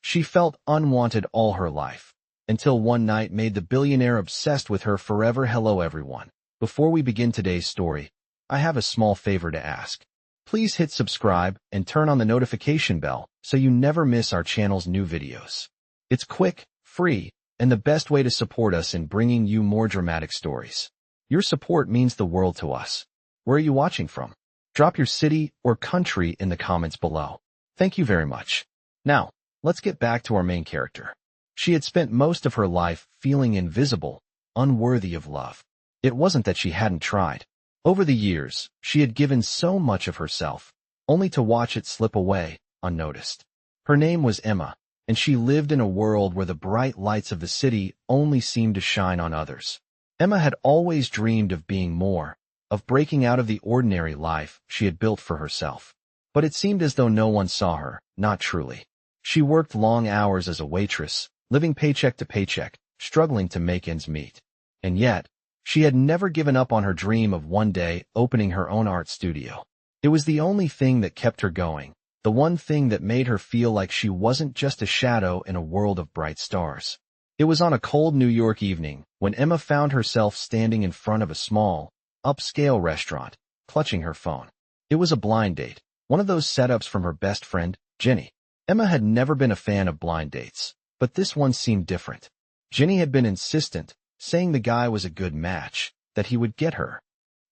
She felt unwanted all her life, until one night made the billionaire obsessed with her forever. Hello everyone. Before we begin today's story, I have a small favor to ask. Please hit subscribe and turn on the notification bell so you never miss our channel's new videos. It's quick, free, and the best way to support us in bringing you more dramatic stories. Your support means the world to us. Where are you watching from? Drop your city or country in the comments below. Thank you very much. Now, let's get back to our main character. She had spent most of her life feeling invisible, unworthy of love. It wasn't that she hadn't tried. Over the years, she had given so much of herself, only to watch it slip away, unnoticed. Her name was Emma, and she lived in a world where the bright lights of the city only seemed to shine on others. Emma had always dreamed of being more, of breaking out of the ordinary life she had built for herself. But it seemed as though no one saw her, not truly. She worked long hours as a waitress, living paycheck to paycheck, struggling to make ends meet. And yet, she had never given up on her dream of one day opening her own art studio. It was the only thing that kept her going, the one thing that made her feel like she wasn't just a shadow in a world of bright stars. It was on a cold New York evening when Emma found herself standing in front of a small, upscale restaurant, clutching her phone. It was a blind date, one of those setups from her best friend, Jenny. Emma had never been a fan of blind dates, but this one seemed different. Jenny had been insistent, saying the guy was a good match, that he would get her.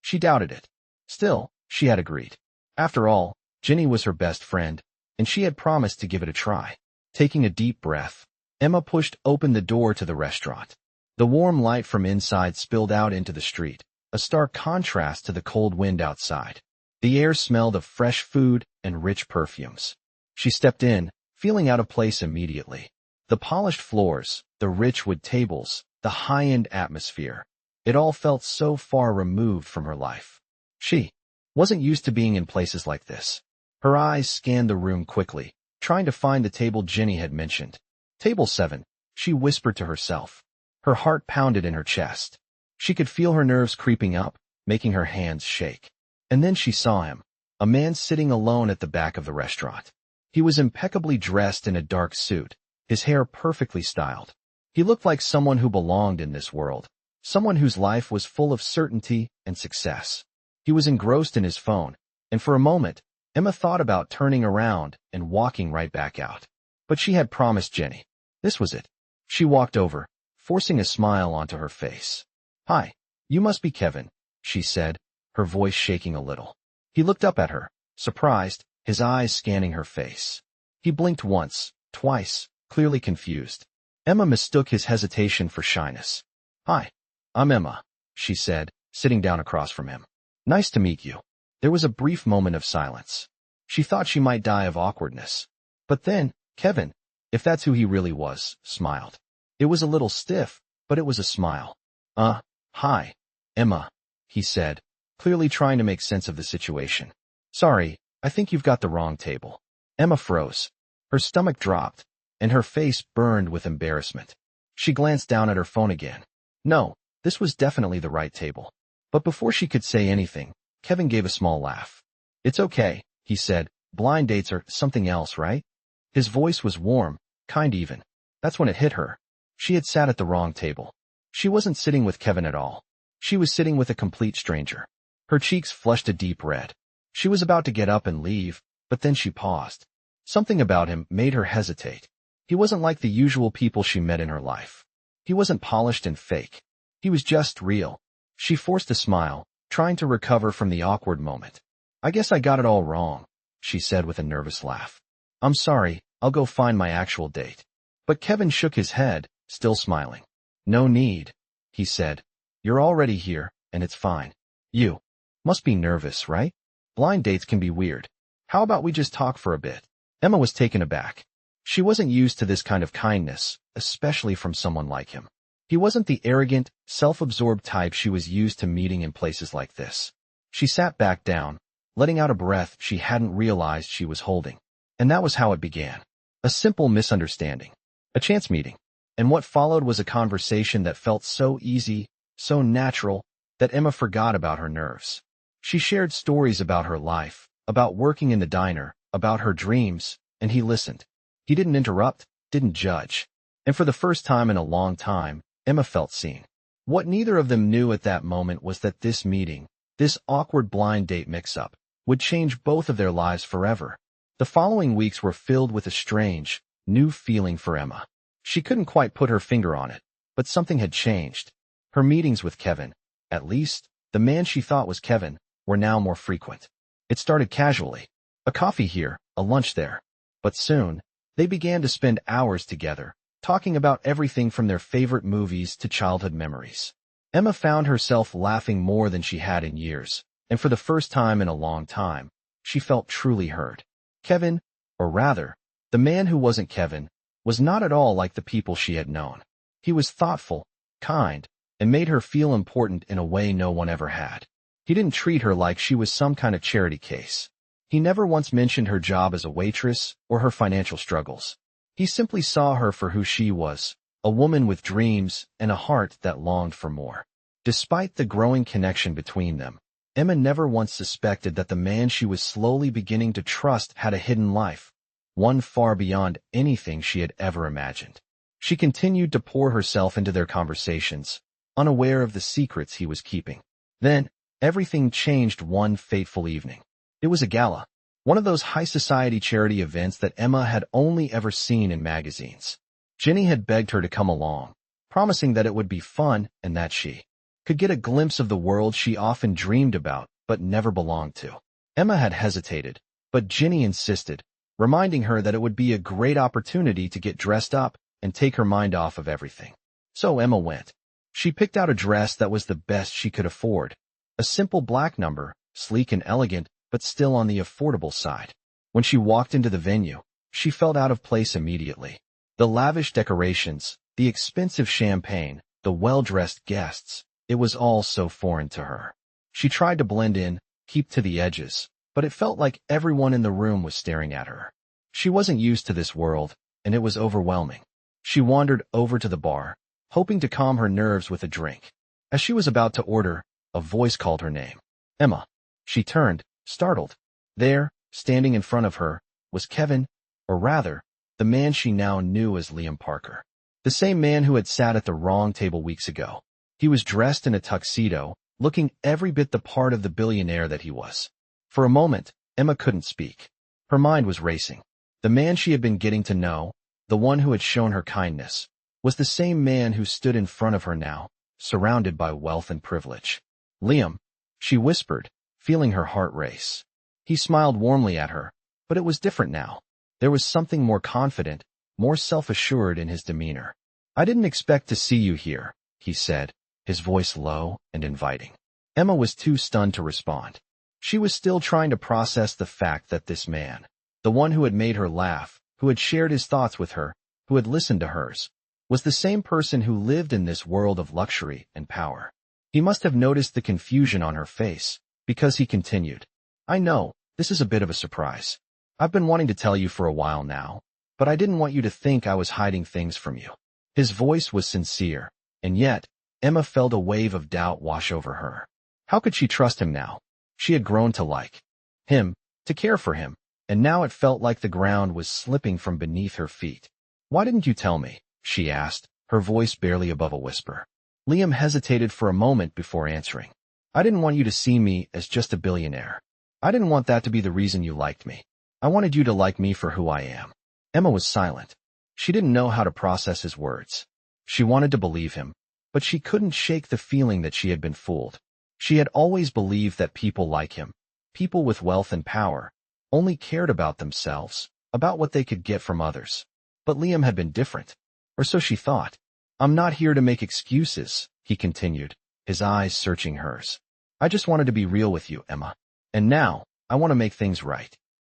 She doubted it. Still, she had agreed. After all, Jenny was her best friend, and she had promised to give it a try. Taking a deep breath, Emma pushed open the door to the restaurant. The warm light from inside spilled out into the street, a stark contrast to the cold wind outside. The air smelled of fresh food and rich perfumes. She stepped in, feeling out of place immediately. The polished floors, the rich wood tables, the high-end atmosphere. It all felt so far removed from her life. She wasn't used to being in places like this. Her eyes scanned the room quickly, trying to find the table Jenny had mentioned. Table 7, she whispered to herself. Her heart pounded in her chest. She could feel her nerves creeping up, making her hands shake. And then she saw him, a man sitting alone at the back of the restaurant. He was impeccably dressed in a dark suit, his hair perfectly styled. He looked like someone who belonged in this world, someone whose life was full of certainty and success. He was engrossed in his phone, and for a moment, Emma thought about turning around and walking right back out. But she had promised Jenny. This was it. She walked over, forcing a smile onto her face. "Hi, you must be Kevin," she said, her voice shaking a little. He looked up at her, surprised, his eyes scanning her face. He blinked once, twice, clearly confused. Emma mistook his hesitation for shyness. "Hi, I'm Emma," she said, sitting down across from him. "Nice to meet you." There was a brief moment of silence. She thought she might die of awkwardness. But then, Kevin, if that's who he really was, smiled. It was a little stiff, but it was a smile. Hi, Emma," he said, clearly trying to make sense of the situation. "Sorry, I think you've got the wrong table." Emma froze. Her stomach dropped, and her face burned with embarrassment. She glanced down at her phone again. No, this was definitely the right table. But before she could say anything, Kevin gave a small laugh. "It's okay," he said. "Blind dates are something else, right?" His voice was warm, kind even. That's when it hit her. She had sat at the wrong table. She wasn't sitting with Kevin at all. She was sitting with a complete stranger. Her cheeks flushed a deep red. She was about to get up and leave, but then she paused. Something about him made her hesitate. He wasn't like the usual people she met in her life. He wasn't polished and fake. He was just real. She forced a smile, trying to recover from the awkward moment. "I guess I got it all wrong," she said with a nervous laugh. "I'm sorry, I'll go find my actual date." But Kevin shook his head, still smiling. "No need," he said. "You're already here, and it's fine. You must be nervous, right? Blind dates can be weird. How about we just talk for a bit?" Emma was taken aback. She wasn't used to this kind of kindness, especially from someone like him. He wasn't the arrogant, self-absorbed type she was used to meeting in places like this. She sat back down, letting out a breath she hadn't realized she was holding. And that was how it began. A simple misunderstanding. A chance meeting. And what followed was a conversation that felt so easy, so natural, that Emma forgot about her nerves. She shared stories about her life, about working in the diner, about her dreams, and he listened. He didn't interrupt, didn't judge. And for the first time in a long time, Emma felt seen. What neither of them knew at that moment was that this meeting, this awkward blind date mix-up, would change both of their lives forever. The following weeks were filled with a strange, new feeling for Emma. She couldn't quite put her finger on it, but something had changed. Her meetings with Kevin, at least, the man she thought was Kevin, were now more frequent. It started casually. A coffee here, a lunch there. But soon, they began to spend hours together, talking about everything from their favorite movies to childhood memories. Emma found herself laughing more than she had in years, and for the first time in a long time, she felt truly heard. Kevin, or rather, the man who wasn't Kevin, was not at all like the people she had known. He was thoughtful, kind, and made her feel important in a way no one ever had. He didn't treat her like she was some kind of charity case. He never once mentioned her job as a waitress or her financial struggles. He simply saw her for who she was, a woman with dreams and a heart that longed for more. Despite the growing connection between them, Emma never once suspected that the man she was slowly beginning to trust had a hidden life, one far beyond anything she had ever imagined. She continued to pour herself into their conversations, unaware of the secrets he was keeping. Then, everything changed one fateful evening. It was a gala, one of those high-society charity events that Emma had only ever seen in magazines. Jenny had begged her to come along, promising that it would be fun and that she could get a glimpse of the world she often dreamed about but never belonged to. Emma had hesitated, but Jenny insisted, reminding her that it would be a great opportunity to get dressed up and take her mind off of everything. So Emma went. She picked out a dress that was the best she could afford, a simple black number, sleek and elegant, but still on the affordable side. When she walked into the venue, she felt out of place immediately. The lavish decorations, the expensive champagne, the well-dressed guests, it was all so foreign to her. She tried to blend in, keep to the edges, but it felt like everyone in the room was staring at her. She wasn't used to this world, and it was overwhelming. She wandered over to the bar, hoping to calm her nerves with a drink. As she was about to order, a voice called her name. Emma. She turned, startled. There, standing in front of her, was Kevin, or rather, the man she now knew as Liam Parker. The same man who had sat at the wrong table weeks ago. He was dressed in a tuxedo, looking every bit the part of the billionaire that he was. For a moment, Emma couldn't speak. Her mind was racing. The man she had been getting to know, the one who had shown her kindness, was the same man who stood in front of her now, surrounded by wealth and privilege. Liam, she whispered, feeling her heart race. He smiled warmly at her, but it was different now. There was something more confident, more self-assured in his demeanor. "I didn't expect to see you here," he said, his voice low and inviting. Emma was too stunned to respond. She was still trying to process the fact that this man, the one who had made her laugh, who had shared his thoughts with her, who had listened to hers, was the same person who lived in this world of luxury and power. He must have noticed the confusion on her face, because he continued, "I know, this is a bit of a surprise. I've been wanting to tell you for a while now, but I didn't want you to think I was hiding things from you." His voice was sincere, and yet, Emma felt a wave of doubt wash over her. How could she trust him now? She had grown to like him, to care for him, and now it felt like the ground was slipping from beneath her feet. "Why didn't you tell me?" she asked, her voice barely above a whisper. Liam hesitated for a moment before answering. "I didn't want you to see me as just a billionaire. I didn't want that to be the reason you liked me. I wanted you to like me for who I am." Emma was silent. She didn't know how to process his words. She wanted to believe him, but she couldn't shake the feeling that she had been fooled. She had always believed that people like him, people with wealth and power, only cared about themselves, about what they could get from others. But Liam had been different, or so she thought. "I'm not here to make excuses," he continued, his eyes searching hers. "I just wanted to be real with you, Emma. And now, I want to make things right."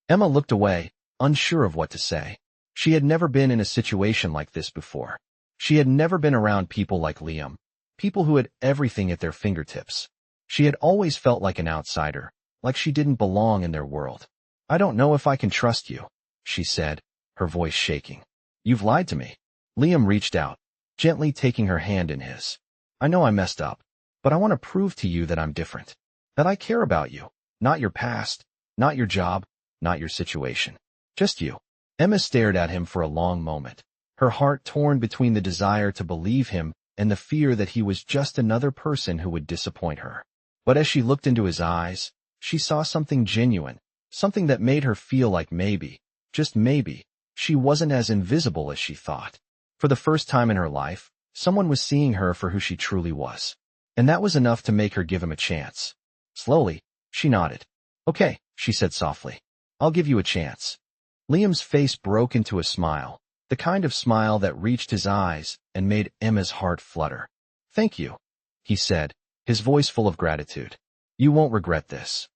Emma looked away, unsure of what to say. She had never been in a situation like this before. She had never been around people like Liam, people who had everything at their fingertips. She had always felt like an outsider, like she didn't belong in their world. "I don't know if I can trust you," she said, her voice shaking. "You've lied to me." Liam reached out, gently taking her hand in his. "I know I messed up, but I want to prove to you that I'm different, that I care about you, not your past, not your job, not your situation. Just you." Emma stared at him for a long moment. her heart torn between the desire to believe him and the fear that he was just another person who would disappoint her. But as she looked into his eyes, she saw something genuine, something that made her feel like maybe, just maybe, she wasn't as invisible as she thought. For the first time in her life, someone was seeing her for who she truly was. And that was enough to make her give him a chance. Slowly, she nodded. Okay, she said softly. I'll give you a chance. Liam's face broke into a smile, the kind of smile that reached his eyes and made Emma's heart flutter. Thank you, he said, his voice full of gratitude. You won't regret this.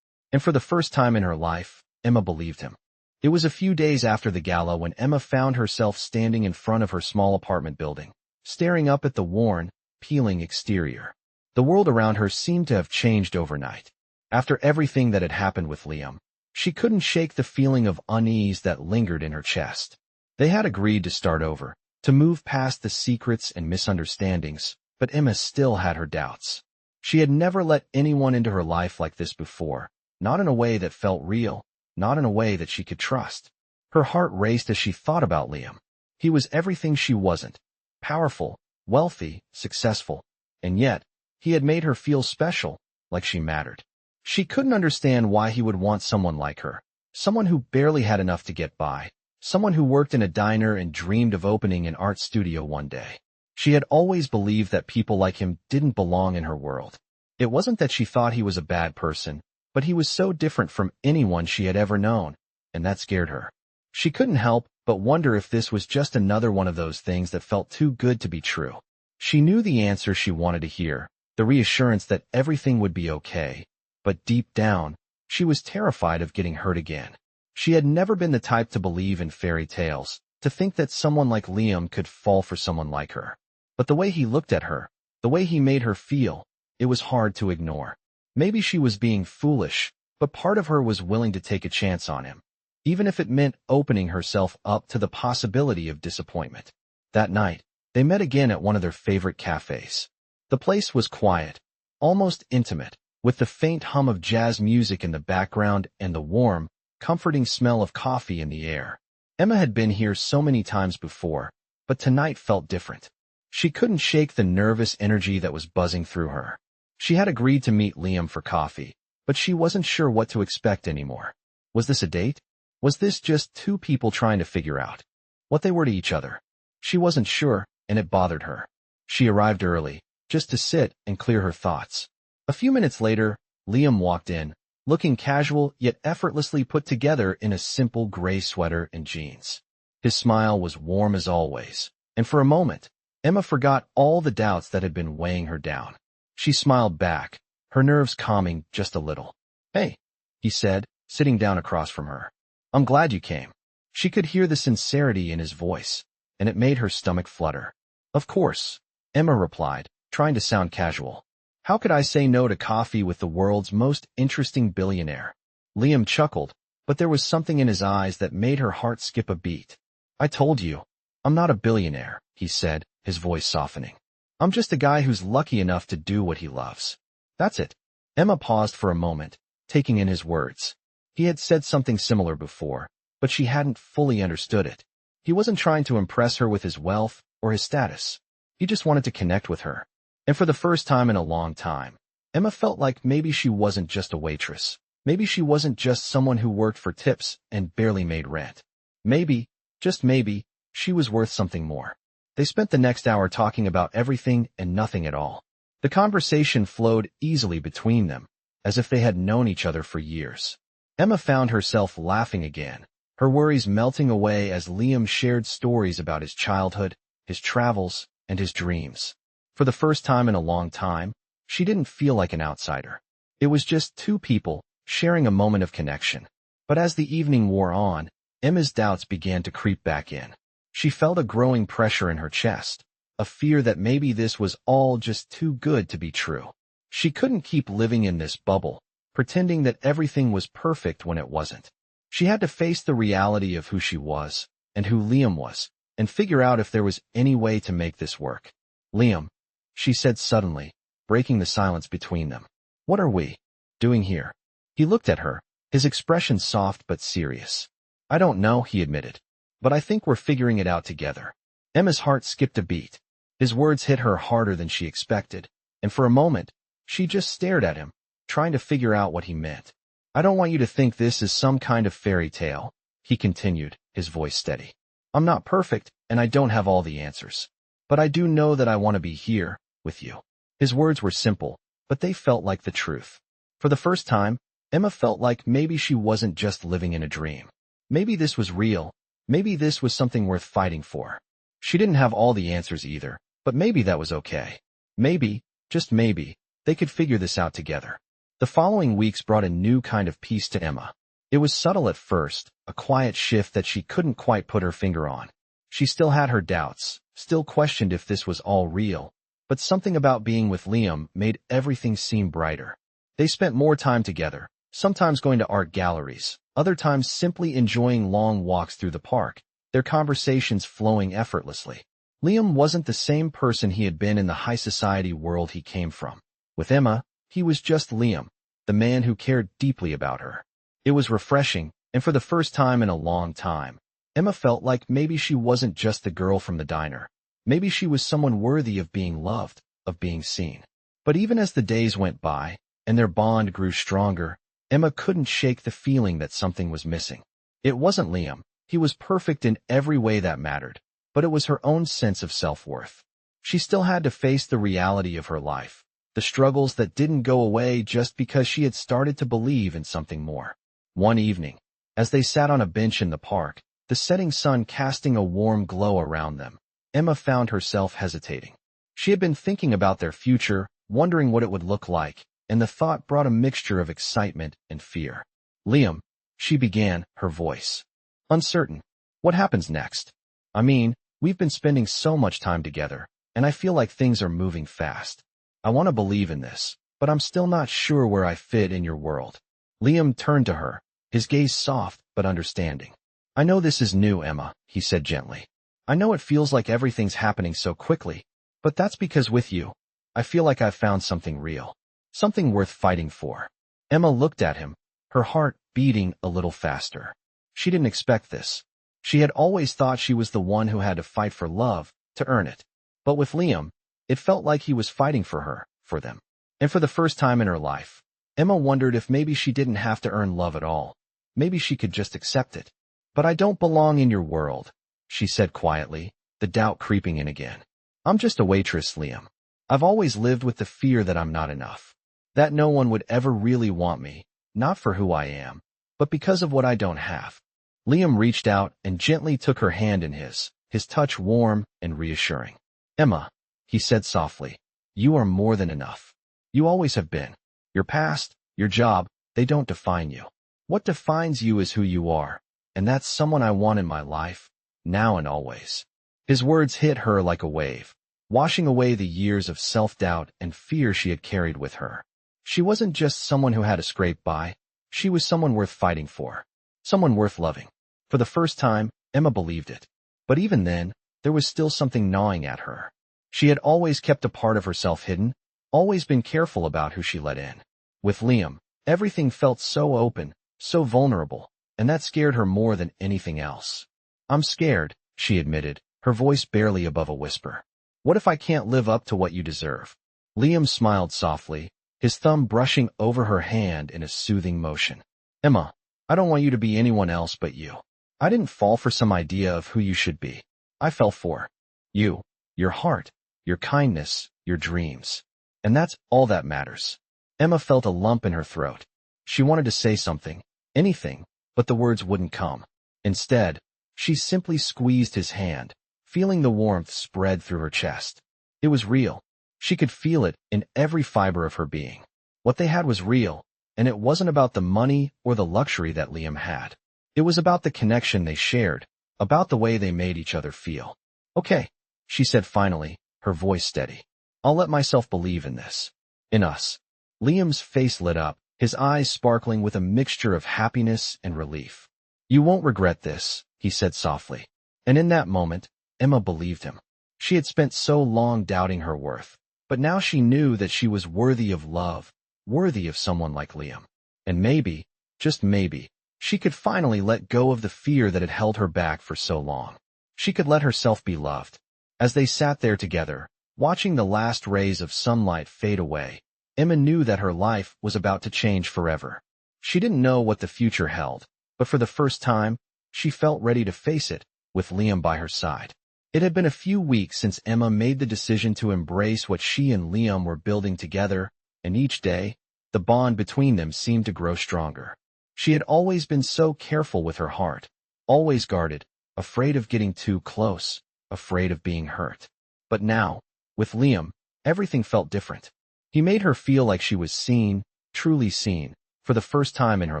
And for the first time in her life, Emma believed him. It was a few days after the gala when Emma found herself standing in front of her small apartment building, staring up at the worn, peeling exterior. The world around her seemed to have changed overnight. After everything that had happened with Liam, she couldn't shake the feeling of unease that lingered in her chest. They had agreed to start over, to move past the secrets and misunderstandings, but Emma still had her doubts. She had never let anyone into her life like this before, not in a way that felt real, not in a way that she could trust. Her heart raced as she thought about Liam. He was everything she wasn't. Powerful, wealthy, successful. And yet, he had made her feel special, like she mattered. She couldn't understand why he would want someone like her, someone who barely had enough to get by, someone who worked in a diner and dreamed of opening an art studio one day. She had always believed that people like him didn't belong in her world. It wasn't that she thought he was a bad person, but he was so different from anyone she had ever known, and that scared her. She couldn't help but wonder if this was just another one of those things that felt too good to be true. She knew the answer she wanted to hear, the reassurance that everything would be okay, but deep down, she was terrified of getting hurt again. She had never been the type to believe in fairy tales, to think that someone like Liam could fall for someone like her. But the way he looked at her, the way he made her feel, it was hard to ignore. Maybe she was being foolish, but part of her was willing to take a chance on him, even if it meant opening herself up to the possibility of disappointment. That night, they met again at one of their favorite cafes. The place was quiet, almost intimate, with the faint hum of jazz music in the background and the warm, comforting smell of coffee in the air. Emma had been here so many times before, but tonight felt different. She couldn't shake the nervous energy that was buzzing through her. She had agreed to meet Liam for coffee, but she wasn't sure what to expect anymore. Was this a date? Was this just two people trying to figure out what they were to each other? She wasn't sure, and it bothered her. She arrived early, just to sit and clear her thoughts. A few minutes later, Liam walked in, looking casual yet effortlessly put together in a simple gray sweater and jeans. His smile was warm as always, and for a moment, Emma forgot all the doubts that had been weighing her down. She smiled back, her nerves calming just a little. Hey, he said, sitting down across from her. I'm glad you came. She could hear the sincerity in his voice, and it made her stomach flutter. Of course, Emma replied, trying to sound casual. How could I say no to coffee with the world's most interesting billionaire? Liam chuckled, but there was something in his eyes that made her heart skip a beat. I told you, I'm not a billionaire, he said, his voice softening. I'm just a guy who's lucky enough to do what he loves. That's it. Emma paused for a moment, taking in his words. He had said something similar before, but she hadn't fully understood it. He wasn't trying to impress her with his wealth or his status. He just wanted to connect with her. And for the first time in a long time, Emma felt like maybe she wasn't just a waitress. Maybe she wasn't just someone who worked for tips and barely made rent. Maybe, just maybe, she was worth something more. They spent the next hour talking about everything and nothing at all. The conversation flowed easily between them, as if they had known each other for years. Emma found herself laughing again, her worries melting away as Liam shared stories about his childhood, his travels, and his dreams. For the first time in a long time, she didn't feel like an outsider. It was just two people sharing a moment of connection. But as the evening wore on, Emma's doubts began to creep back in. She felt a growing pressure in her chest, a fear that maybe this was all just too good to be true. She couldn't keep living in this bubble, pretending that everything was perfect when it wasn't. She had to face the reality of who she was, and who Liam was, and figure out if there was any way to make this work. Liam, she said suddenly, breaking the silence between them. What are we doing here? He looked at her, his expression soft but serious. I don't know, he admitted. But I think we're figuring it out together. Emma's heart skipped a beat. His words hit her harder than she expected, and for a moment, she just stared at him, trying to figure out what he meant. I don't want you to think this is some kind of fairy tale, he continued, his voice steady. I'm not perfect, and I don't have all the answers. But I do know that I want to be here, with you. His words were simple, but they felt like the truth. For the first time, Emma felt like maybe she wasn't just living in a dream. Maybe this was real. Maybe this was something worth fighting for. She didn't have all the answers either, but maybe that was okay. Maybe, just maybe, they could figure this out together. The following weeks brought a new kind of peace to Emma. It was subtle at first, a quiet shift that she couldn't quite put her finger on. She still had her doubts, still questioned if this was all real, but something about being with Liam made everything seem brighter. They spent more time together, sometimes going to art galleries, other times simply enjoying long walks through the park, their conversations flowing effortlessly. Liam wasn't the same person he had been in the high society world he came from. With Emma, he was just Liam, the man who cared deeply about her. It was refreshing, and for the first time in a long time, Emma felt like maybe she wasn't just the girl from the diner. Maybe she was someone worthy of being loved, of being seen. But even as the days went by, and their bond grew stronger, Emma couldn't shake the feeling that something was missing. It wasn't Liam. He was perfect in every way that mattered, but it was her own sense of self-worth. She still had to face the reality of her life, the struggles that didn't go away just because she had started to believe in something more. One evening, as they sat on a bench in the park, the setting sun casting a warm glow around them, Emma found herself hesitating. She had been thinking about their future, wondering what it would look like, and the thought brought a mixture of excitement and fear. Liam, she began, her voice uncertain. What happens next? I mean, we've been spending so much time together, and I feel like things are moving fast. I want to believe in this, but I'm still not sure where I fit in your world. Liam turned to her, his gaze soft but understanding. I know this is new, Emma, he said gently. I know it feels like everything's happening so quickly, but that's because with you, I feel like I've found something real, something worth fighting for. Emma looked at him, her heart beating a little faster. She didn't expect this. She had always thought she was the one who had to fight for love, to earn it. But with Liam, it felt like he was fighting for her, for them. And for the first time in her life, Emma wondered if maybe she didn't have to earn love at all. Maybe she could just accept it. But I don't belong in your world, she said quietly, the doubt creeping in again. I'm just a waitress, Liam. I've always lived with the fear that I'm not enough. That no one would ever really want me, not for who I am, but because of what I don't have. Liam reached out and gently took her hand in his touch warm and reassuring. Emma, he said softly, you are more than enough. You always have been. Your past, your job, they don't define you. What defines you is who you are, and that's someone I want in my life, now and always. His words hit her like a wave, washing away the years of self-doubt and fear she had carried with her. She wasn't just someone who had to scrape by, she was someone worth fighting for, someone worth loving. For the first time, Emma believed it. But even then, there was still something gnawing at her. She had always kept a part of herself hidden, always been careful about who she let in. With Liam, everything felt so open, so vulnerable, and that scared her more than anything else. I'm scared, she admitted, her voice barely above a whisper. What if I can't live up to what you deserve? Liam smiled softly, his thumb brushing over her hand in a soothing motion. Emma, I don't want you to be anyone else but you. I didn't fall for some idea of who you should be. I fell for you, your heart, your kindness, your dreams. And that's all that matters. Emma felt a lump in her throat. She wanted to say something, anything, but the words wouldn't come. Instead, she simply squeezed his hand, feeling the warmth spread through her chest. It was real. She could feel it in every fiber of her being. What they had was real, and it wasn't about the money or the luxury that Liam had. It was about the connection they shared, about the way they made each other feel. Okay, she said finally, her voice steady. I'll let myself believe in this. In us. Liam's face lit up, his eyes sparkling with a mixture of happiness and relief. You won't regret this, he said softly. And in that moment, Emma believed him. She had spent so long doubting her worth, but now she knew that she was worthy of love, worthy of someone like Liam. And maybe, just maybe, she could finally let go of the fear that had held her back for so long. She could let herself be loved. As they sat there together, watching the last rays of sunlight fade away, Emma knew that her life was about to change forever. She didn't know what the future held, but for the first time, she felt ready to face it, with Liam by her side. It had been a few weeks since Emma made the decision to embrace what she and Liam were building together, and each day, the bond between them seemed to grow stronger. She had always been so careful with her heart, always guarded, afraid of getting too close, afraid of being hurt. But now, with Liam, everything felt different. He made her feel like she was seen, truly seen, for the first time in her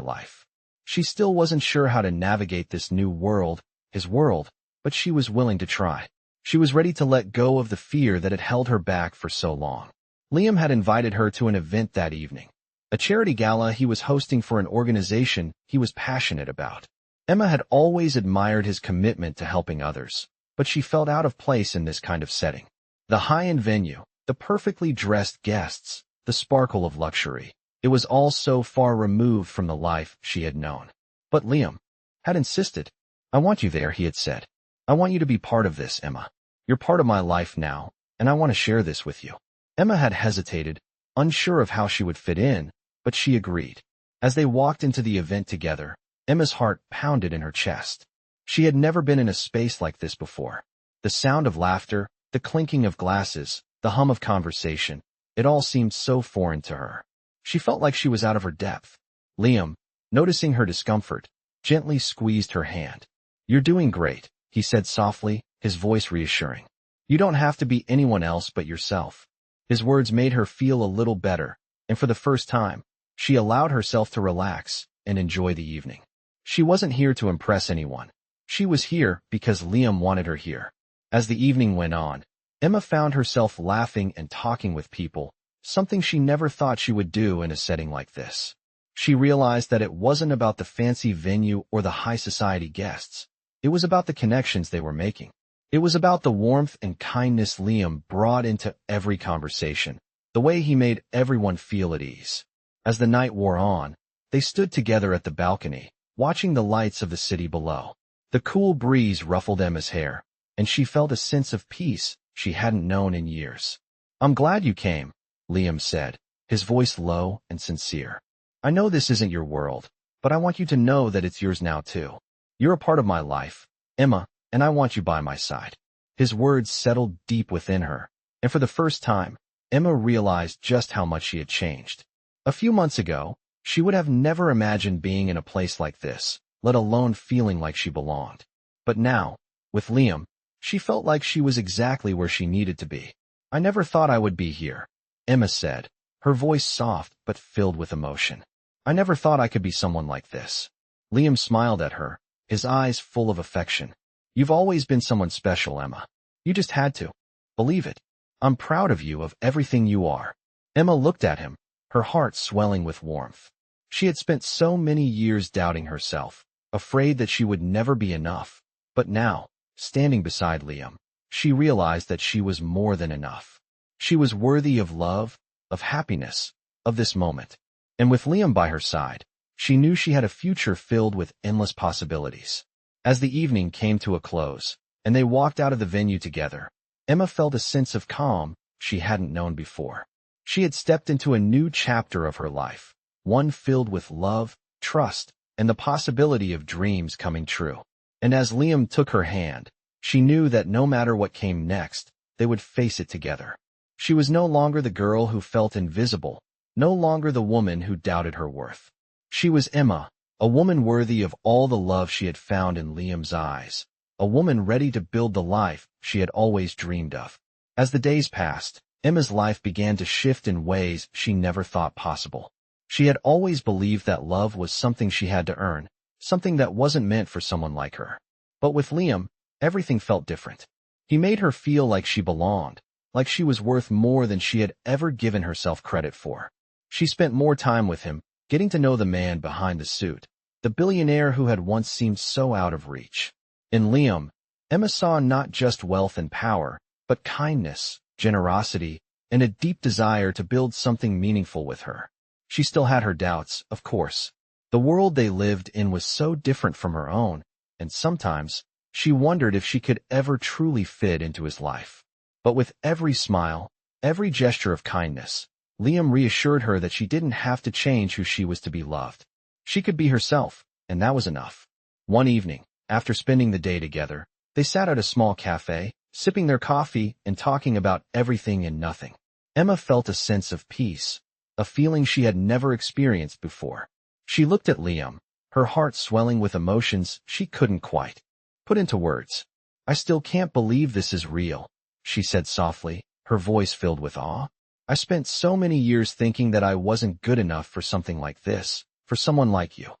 life. She still wasn't sure how to navigate this new world, his world, but she was willing to try. She was ready to let go of the fear that had held her back for so long. Liam had invited her to an event that evening, a charity gala he was hosting for an organization he was passionate about. Emma had always admired his commitment to helping others, but she felt out of place in this kind of setting. The high-end venue, the perfectly dressed guests, the sparkle of luxury. It was all so far removed from the life she had known. But Liam had insisted. "I want you there," he had said. "I want you to be part of this, Emma. You're part of my life now, and I want to share this with you." Emma had hesitated, unsure of how she would fit in, but she agreed. As they walked into the event together, Emma's heart pounded in her chest. She had never been in a space like this before. The sound of laughter, the clinking of glasses, the hum of conversation, it all seemed so foreign to her. She felt like she was out of her depth. Liam, noticing her discomfort, gently squeezed her hand. "You're doing great," he said softly, his voice reassuring. "You don't have to be anyone else but yourself." His words made her feel a little better, and for the first time, she allowed herself to relax and enjoy the evening. She wasn't here to impress anyone. She was here because Liam wanted her here. As the evening went on, Emma found herself laughing and talking with people, something she never thought she would do in a setting like this. She realized that it wasn't about the fancy venue or the high society guests. It was about the connections they were making. It was about the warmth and kindness Liam brought into every conversation, the way he made everyone feel at ease. As the night wore on, they stood together at the balcony, watching the lights of the city below. The cool breeze ruffled Emma's hair, and she felt a sense of peace she hadn't known in years. "I'm glad you came," Liam said, his voice low and sincere. "I know this isn't your world, but I want you to know that it's yours now too. You're a part of my life, Emma, and I want you by my side." His words settled deep within her, and for the first time, Emma realized just how much she had changed. A few months ago, she would have never imagined being in a place like this, let alone feeling like she belonged. But now, with Liam, she felt like she was exactly where she needed to be. "I never thought I would be here," Emma said, her voice soft but filled with emotion. "I never thought I could be someone like this." Liam smiled at her, his eyes full of affection. "You've always been someone special, Emma. You just had to. Believe it. I'm proud of you, of everything you are." Emma looked at him, her heart swelling with warmth. She had spent so many years doubting herself, afraid that she would never be enough. But now, standing beside Liam, she realized that she was more than enough. She was worthy of love, of happiness, of this moment. And with Liam by her side, she knew she had a future filled with endless possibilities. As the evening came to a close, and they walked out of the venue together, Emma felt a sense of calm she hadn't known before. She had stepped into a new chapter of her life, one filled with love, trust, and the possibility of dreams coming true. And as Liam took her hand, she knew that no matter what came next, they would face it together. She was no longer the girl who felt invisible, no longer the woman who doubted her worth. She was Emma, a woman worthy of all the love she had found in Liam's eyes, a woman ready to build the life she had always dreamed of. As the days passed, Emma's life began to shift in ways she never thought possible. She had always believed that love was something she had to earn, something that wasn't meant for someone like her. But with Liam, everything felt different. He made her feel like she belonged, like she was worth more than she had ever given herself credit for. She spent more time with him, getting to know the man behind the suit, the billionaire who had once seemed so out of reach. In Liam, Emma saw not just wealth and power, but kindness, generosity, and a deep desire to build something meaningful with her. She still had her doubts, of course. The world they lived in was so different from her own, and sometimes, She wondered if she could ever truly fit into his life. But with every smile, every gesture of kindness, Liam reassured her that she didn't have to change who she was to be loved. She could be herself, and that was enough. One evening, after spending the day together, they sat at a small cafe, sipping their coffee and talking about everything and nothing. Emma felt a sense of peace, a feeling she had never experienced before. She looked at Liam, her heart swelling with emotions she couldn't quite put into words. "I still can't believe this is real," she said softly, her voice filled with awe. "I spent so many years thinking that I wasn't good enough for something like this, for someone like you."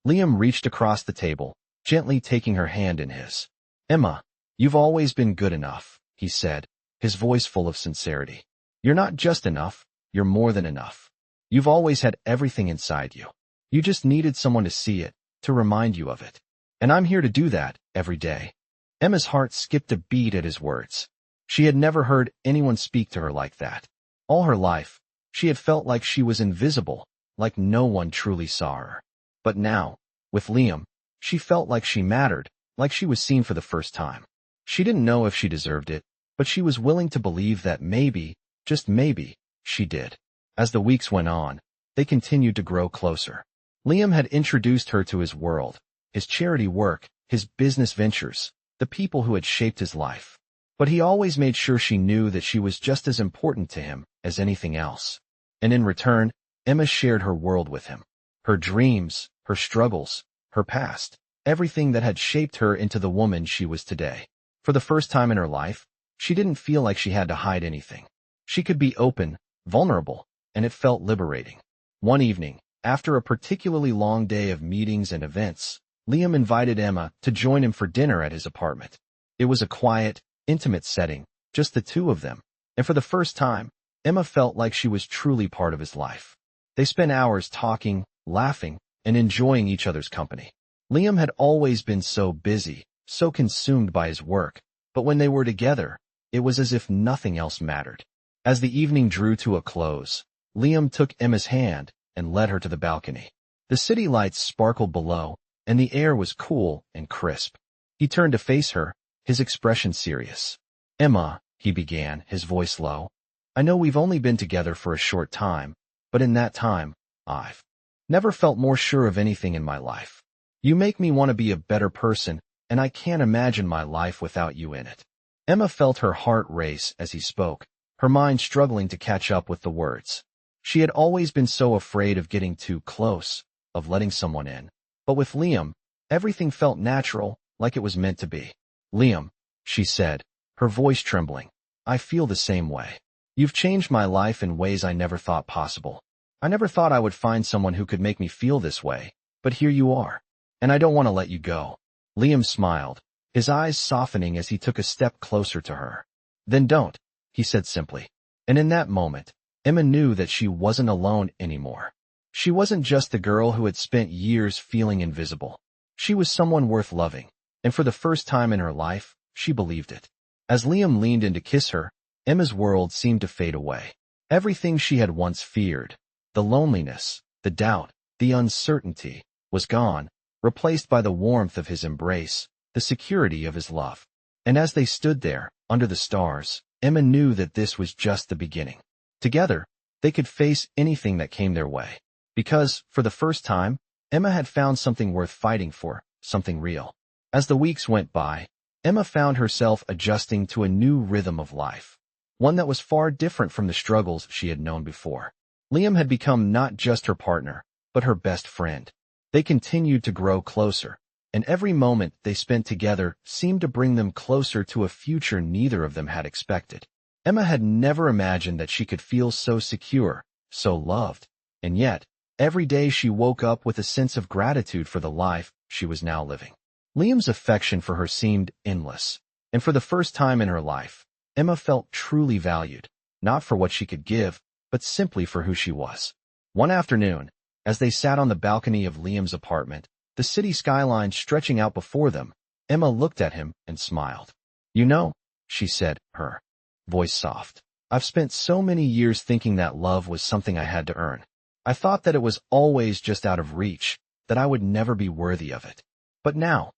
Liam reached across the table, gently taking her hand in his. "Emma, you've always been good enough," he said, his voice full of sincerity. "You're not just enough, you're more than enough. You've always had everything inside you. You just needed someone to see it, to remind you of it. And I'm here to do that, every day." Emma's heart skipped a beat at his words. She had never heard anyone speak to her like that. All her life, she had felt like she was invisible, like no one truly saw her. But now, with Liam, she felt like she mattered, like she was seen for the first time. She didn't know if she deserved it, but she was willing to believe that maybe, just maybe, she did. As the weeks went on, they continued to grow closer. Liam had introduced her to his world, his charity work, his business ventures, the people who had shaped his life. But he always made sure she knew that she was just as important to him as anything else. And in return, Emma shared her world with him. Her dreams, her struggles, her past, everything that had shaped her into the woman she was today. For the first time in her life, she didn't feel like she had to hide anything. She could be open, vulnerable, and it felt liberating. One evening, after a particularly long day of meetings and events, Liam invited Emma to join him for dinner at his apartment. It was a quiet, intimate setting, just the two of them, and for the first time, Emma felt like she was truly part of his life. They spent hours talking, laughing, and enjoying each other's company. Liam had always been so busy, so consumed by his work, but when they were together, it was as if nothing else mattered. As the evening drew to a close, Liam took Emma's hand and led her to the balcony. The city lights sparkled below, and the air was cool and crisp. He turned to face her, his expression serious. "Emma," he began, his voice low, "I know we've only been together for a short time, but in that time, I've never felt more sure of anything in my life. You make me want to be a better person, and I can't imagine my life without you in it." Emma felt her heart race as he spoke, her mind struggling to catch up with the words. She had always been so afraid of getting too close, of letting someone in. But with Liam, everything felt natural, like it was meant to be. "Liam," she said, her voice trembling, "I feel the same way. You've changed my life in ways I never thought possible. I never thought I would find someone who could make me feel this way, but here you are. And I don't want to let you go." Liam smiled, his eyes softening as he took a step closer to her. "Then don't," he said simply. And in that moment, Emma knew that she wasn't alone anymore. She wasn't just the girl who had spent years feeling invisible. She was someone worth loving, and for the first time in her life, she believed it. As Liam leaned in to kiss her, Emma's world seemed to fade away. Everything she had once feared, the loneliness, the doubt, the uncertainty, was gone, replaced by the warmth of his embrace, the security of his love. And as they stood there, under the stars, Emma knew that this was just the beginning. Together, they could face anything that came their way. Because, for the first time, Emma had found something worth fighting for, something real. As the weeks went by, Emma found herself adjusting to a new rhythm of life, one that was far different from the struggles she had known before. Liam had become not just her partner, but her best friend. They continued to grow closer, and every moment they spent together seemed to bring them closer to a future neither of them had expected. Emma had never imagined that she could feel so secure, so loved, and yet, every day she woke up with a sense of gratitude for the life she was now living. Liam's affection for her seemed endless, and for the first time in her life, Emma felt truly valued, not for what she could give, but simply for who she was. One afternoon, as they sat on the balcony of Liam's apartment, the city skyline stretching out before them, Emma looked at him and smiled. "You know," she said, her voice soft, "I've spent so many years thinking that love was something I had to earn. I thought that it was always just out of reach, that I would never be worthy of it. But now,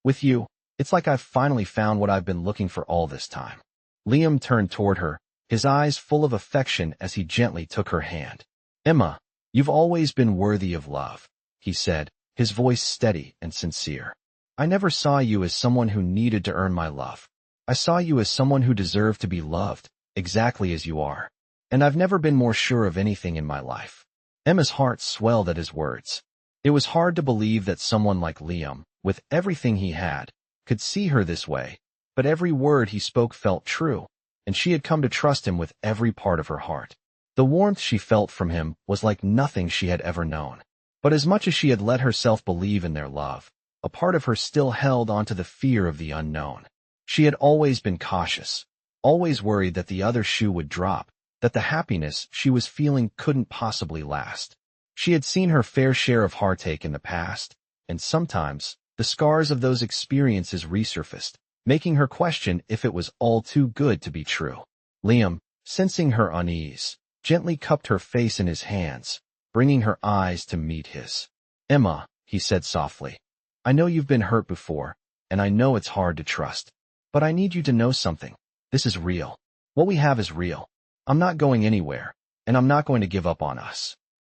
with you, It's like I've finally found what I've been looking for all this time. Liam turned toward her, his eyes full of affection as he gently took her hand. Emma, you've always been worthy of love, he said, his voice steady and sincere. I never saw you as someone who needed to earn my love. I saw you as someone who deserved to be loved, exactly as you are. And I've never been more sure of anything in my life. Emma's heart swelled at his words. It was hard to believe that someone like Liam, with everything he had, could see her this way, but every word he spoke felt true, and she had come to trust him with every part of her heart. The warmth she felt from him was like nothing she had ever known. But as much as she had let herself believe in their love, a part of her still held onto the fear of the unknown. She had always been cautious, always worried that the other shoe would drop, that the happiness she was feeling couldn't possibly last. She had seen her fair share of heartache in the past, and sometimes the scars of those experiences resurfaced, making her question if it was all too good to be true. Liam, sensing her unease, gently cupped her face in his hands, bringing her eyes to meet his. Emma, he said softly, I know you've been hurt before, and I know it's hard to trust. But I need you to know something. This is real. What we have is real. I'm not going anywhere, and I'm not going to give up on us.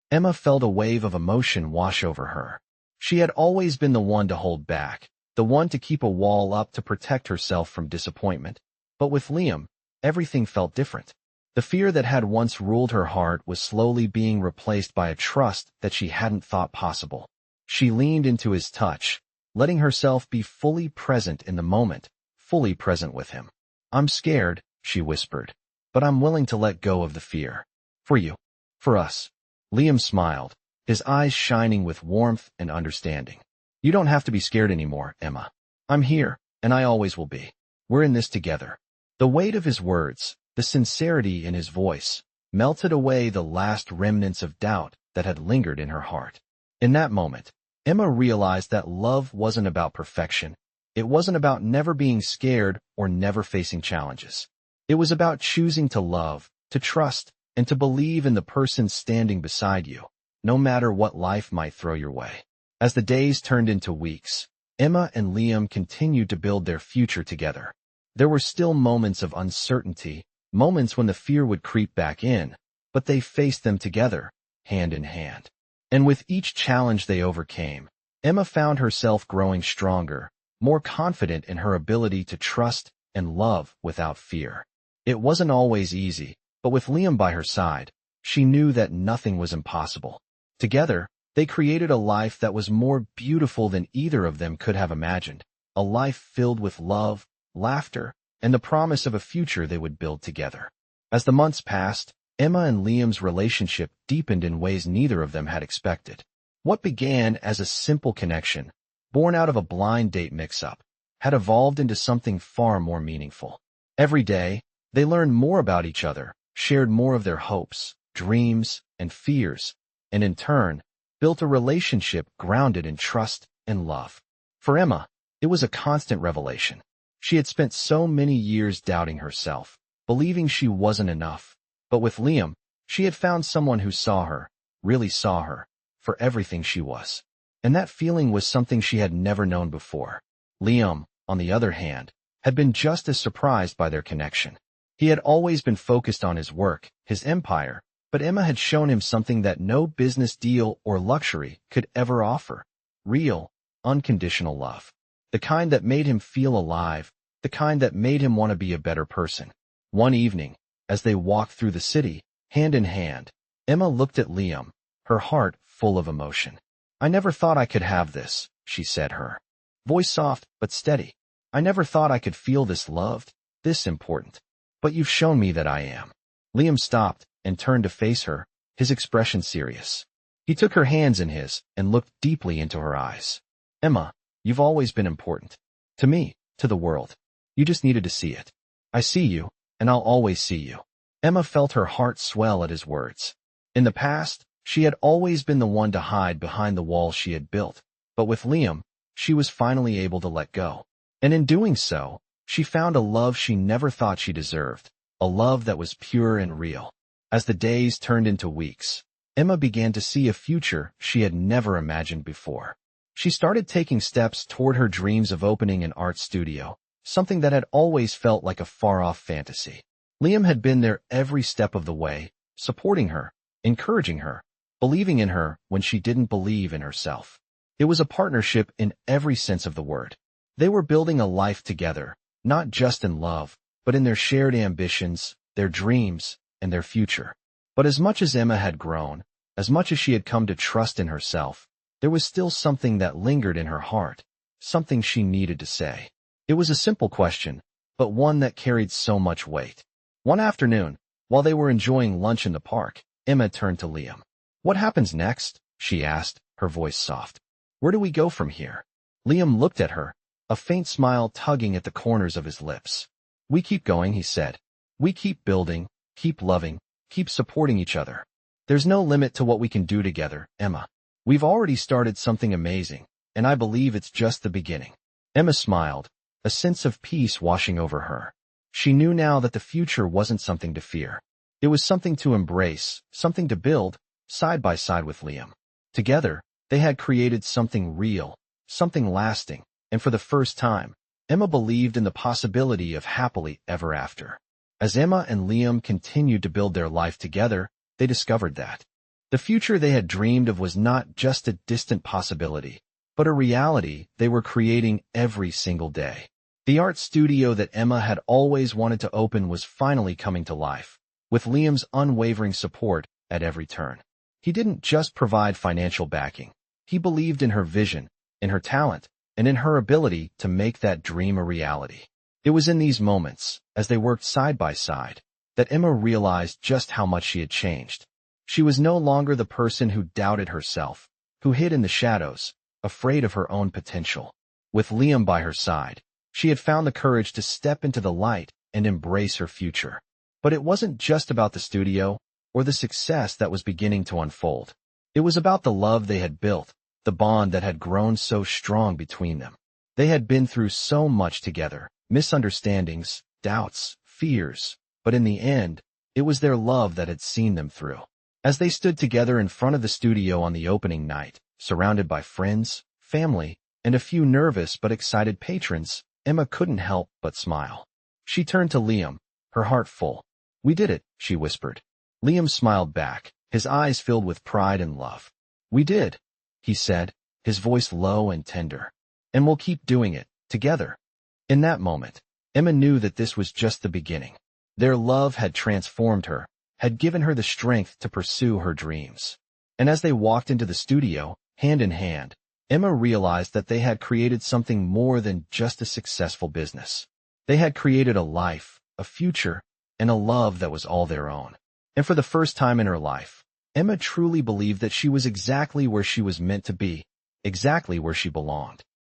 Emma felt a wave of emotion wash over her. She had always been the one to hold back, the one to keep a wall up to protect herself from disappointment. But with Liam, everything felt different. The fear that had once ruled her heart was slowly being replaced by a trust that she hadn't thought possible. She leaned into his touch, letting herself be fully present in the moment, fully present with him. I'm scared, she whispered, but I'm willing to let go of the fear. For you. For us. Liam smiled, his eyes shining with warmth and understanding. You don't have to be scared anymore, Emma. I'm here, and I always will be. We're in this together. The weight of his words, the sincerity in his voice, melted away the last remnants of doubt that had lingered in her heart. In that moment, Emma realized that love wasn't about perfection. It wasn't about never being scared or never facing challenges. It was about choosing to love, to trust, and to believe in the person standing beside you, no matter what life might throw your way. As the days turned into weeks, Emma and Liam continued to build their future together. There were still moments of uncertainty, moments when the fear would creep back in, but they faced them together, hand in hand. And with each challenge they overcame, Emma found herself growing stronger, more confident in her ability to trust and love without fear. It wasn't always easy, but with Liam by her side, she knew that nothing was impossible. Together, they created a life that was more beautiful than either of them could have imagined, a life filled with love, laughter, and the promise of a future they would build together. As the months passed, Emma and Liam's relationship deepened in ways neither of them had expected. What began as a simple connection, born out of a blind date mix-up, had evolved into something far more meaningful. Every day, they learned more about each other, shared more of their hopes, dreams, and fears, and in turn, built a relationship grounded in trust and love. For Emma, it was a constant revelation. She had spent so many years doubting herself, believing she wasn't enough. But with Liam, she had found someone who saw her, really saw her, for everything she was. And that feeling was something she had never known before. Liam, on the other hand, had been just as surprised by their connection. He had always been focused on his work, his empire, but Emma had shown him something that no business deal or luxury could ever offer. Real, unconditional love. The kind that made him feel alive, the kind that made him want to be a better person. One evening, as they walked through the city, hand in hand, Emma looked at Liam, her heart full of emotion. I never thought I could have this, she said, her voice soft but steady. I never thought I could feel this loved, this important. But you've shown me that I am. Liam stopped and turned to face her, his expression serious. He took her hands in his and looked deeply into her eyes. Emma, you've always been important. To me, to the world. You just needed to see it. I see you, and I'll always see you. Emma felt her heart swell at his words. In the past, she had always been the one to hide behind the walls she had built, but with Liam, she was finally able to let go. And in doing so, she found a love she never thought she deserved, a love that was pure and real. As the days turned into weeks, Emma began to see a future she had never imagined before. She started taking steps toward her dreams of opening an art studio, something that had always felt like a far-off fantasy. Liam had been there every step of the way, supporting her, encouraging her, believing in her when she didn't believe in herself. It was a partnership in every sense of the word. They were building a life together, not just in love, but in their shared ambitions, their dreams, and their future. But as much as Emma had grown, as much as she had come to trust in herself, there was still something that lingered in her heart, something she needed to say. It was a simple question, but one that carried so much weight. One afternoon, while they were enjoying lunch in the park, Emma turned to Liam. "What happens next?" she asked, her voice soft. "Where do we go from here?" Liam looked at her, a faint smile tugging at the corners of his lips. "We keep going," he said. "We keep building, keep loving, keep supporting each other. There's no limit to what we can do together, Emma. We've already started something amazing, and I believe it's just the beginning." Emma smiled, a sense of peace washing over her. She knew now that the future wasn't something to fear. It was something to embrace, something to build, side by side with Liam. Together, they had created something real, something lasting, and for the first time, Emma believed in the possibility of happily ever after. As Emma and Liam continued to build their life together, they discovered that the future they had dreamed of was not just a distant possibility, but a reality they were creating every single day. The art studio that Emma had always wanted to open was finally coming to life, with Liam's unwavering support at every turn. He didn't just provide financial backing. He believed in her vision, in her talent, and in her ability to make that dream a reality. It was in these moments, as they worked side by side, that Emma realized just how much she had changed. She was no longer the person who doubted herself, who hid in the shadows, afraid of her own potential. With Liam by her side, she had found the courage to step into the light and embrace her future. But it wasn't just about the studio or the success that was beginning to unfold. It was about the love they had built, the bond that had grown so strong between them. They had been through so much together, misunderstandings, doubts, fears, but in the end, it was their love that had seen them through. As they stood together in front of the studio on the opening night, surrounded by friends, family, and a few nervous but excited patrons, Emma couldn't help but smile. She turned to Liam, her heart full. "We did it," she whispered. Liam smiled back, his eyes filled with pride and love. "We did," he said, his voice low and tender. "And we'll keep doing it, together." In that moment, Emma knew that this was just the beginning. Their love had transformed her, had given her the strength to pursue her dreams. And as they walked into the studio, hand in hand, Emma realized that they had created something more than just a successful business. They had created a life, a future, and a love that was all their own. And for the first time in her life, Emma truly believed that she was exactly where she was meant to be, exactly where she belonged.